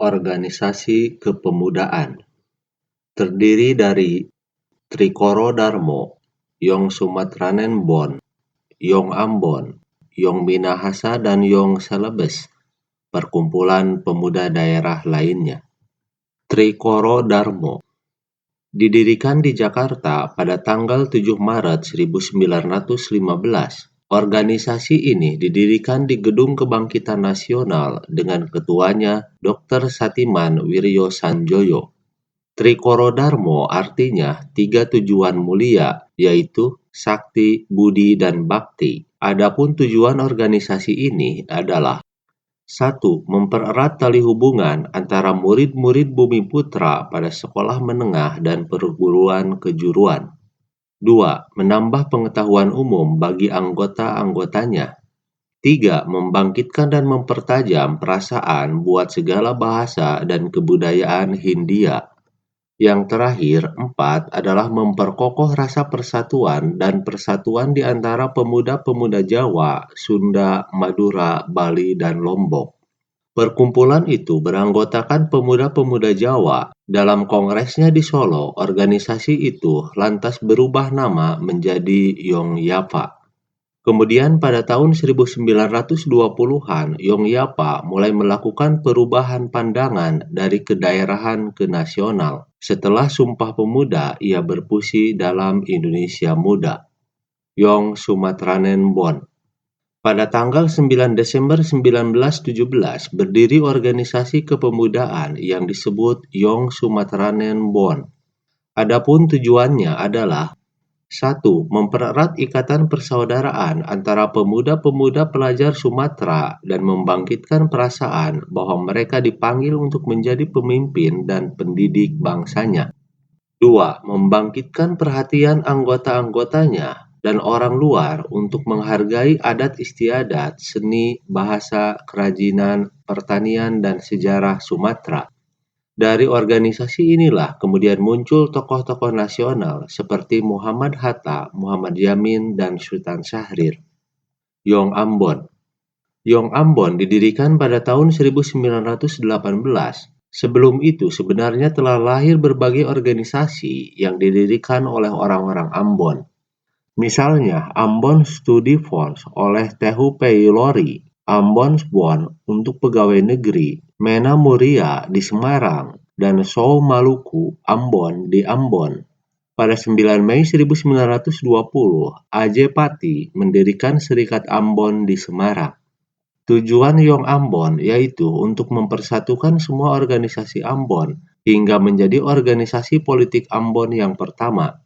organisasi kepemudaan, terdiri dari Trikoro Darmo, Yong Sumatranenbon, Yong Ambon, Yong Minahasa dan Yong Celebes, perkumpulan pemuda daerah lainnya. Trikoro Darmo didirikan di Jakarta pada tanggal 7 Maret 1915. Organisasi ini didirikan di Gedung Kebangkitan Nasional dengan ketuanya Dr. Satiman Wiryo Sanjoyo. Trikoro Darmo artinya 3 tujuan mulia, yaitu sakti, budi, dan bakti. Adapun tujuan organisasi ini adalah 1. Mempererat tali hubungan antara murid-murid Bumi Putra pada sekolah menengah dan perguruan kejuruan. 2. Menambah pengetahuan umum bagi anggota-anggotanya. 3. Membangkitkan dan mempertajam perasaan buat segala bahasa dan kebudayaan Hindia. Yang terakhir, 4. adalah memperkokoh rasa persatuan dan persatuan di antara pemuda-pemuda Jawa, Sunda, Madura, Bali, dan Lombok. Perkumpulan itu beranggotakan pemuda-pemuda Jawa. Dalam kongresnya di Solo, organisasi itu lantas berubah nama menjadi Yong Yapa. Kemudian pada tahun 1920-an, Yong Yapa mulai melakukan perubahan pandangan dari kedaerahan ke nasional. Setelah Sumpah Pemuda, ia berpuisi dalam Indonesia Muda. Yong Sumatranenbon. Pada tanggal 9 Desember 1917 berdiri organisasi kepemudaan yang disebut Yong Sumatranenbon. Adapun tujuannya adalah 1. Mempererat ikatan persaudaraan antara pemuda-pemuda pelajar Sumatera dan membangkitkan perasaan bahwa mereka dipanggil untuk menjadi pemimpin dan pendidik bangsanya. 2. Membangkitkan perhatian anggota-anggotanya dan orang luar untuk menghargai adat istiadat, seni, bahasa, kerajinan, pertanian, dan sejarah Sumatera. Dari organisasi inilah kemudian muncul tokoh-tokoh nasional seperti Muhammad Hatta, Muhammad Yamin, dan Sultan Syahrir. Yong Ambon. Yong Ambon didirikan pada tahun 1918. Sebelum itu sebenarnya telah lahir berbagai organisasi yang didirikan oleh orang-orang Ambon. Misalnya, Ambon Study Force oleh Tehu Peilori, Ambon Sbon untuk pegawai negeri, Mena Muria di Semarang, dan Sow Maluku Ambon di Ambon. Pada 9 Mei 1920, A.J. Pati mendirikan Serikat Ambon di Semarang. Tujuan Yong Ambon yaitu untuk mempersatukan semua organisasi Ambon hingga menjadi organisasi politik Ambon yang pertama.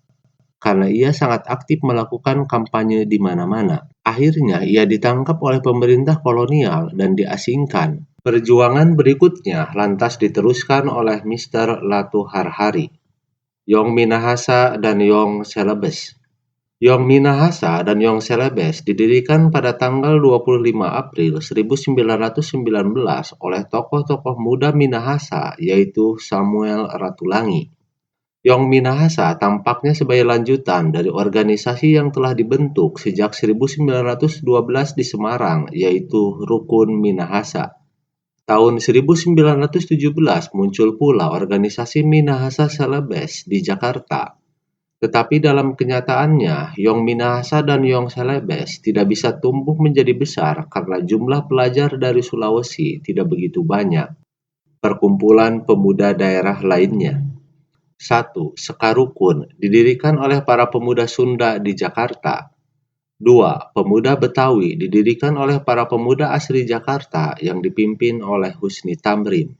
Karena ia sangat aktif melakukan kampanye di mana-mana. Akhirnya ia ditangkap oleh pemerintah kolonial dan diasingkan. Perjuangan berikutnya lantas diteruskan oleh Mr. Latu Harhari, Yong Minahasa, dan Yong Celebes. Yong Minahasa dan Yong Celebes didirikan pada tanggal 25 April 1919 oleh tokoh-tokoh muda Minahasa yaitu Samuel Ratulangi. Yong Minahasa tampaknya sebagai lanjutan dari organisasi yang telah dibentuk sejak 1912 di Semarang, yaitu Rukun Minahasa. Tahun 1917 muncul pula organisasi Minahasa Celebes di Jakarta. Tetapi dalam kenyataannya, Yong Minahasa dan Yong Celebes tidak bisa tumbuh menjadi besar karena jumlah pelajar dari Sulawesi tidak begitu banyak. Perkumpulan pemuda daerah lainnya. 1. Sekarukun didirikan oleh para pemuda Sunda di Jakarta. 2. Pemuda Betawi didirikan oleh para pemuda asli Jakarta yang dipimpin oleh Husni Tamrin.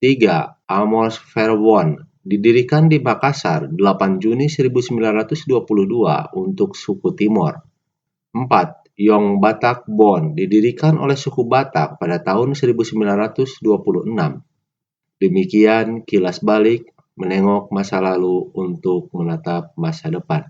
3. Amos Verwon didirikan di Makassar 8 Juni 1922 untuk suku Timor. 4. Yong Batak Bon didirikan oleh suku Batak pada tahun 1926. Demikian kilas balik menengok masa lalu untuk menatap masa depan.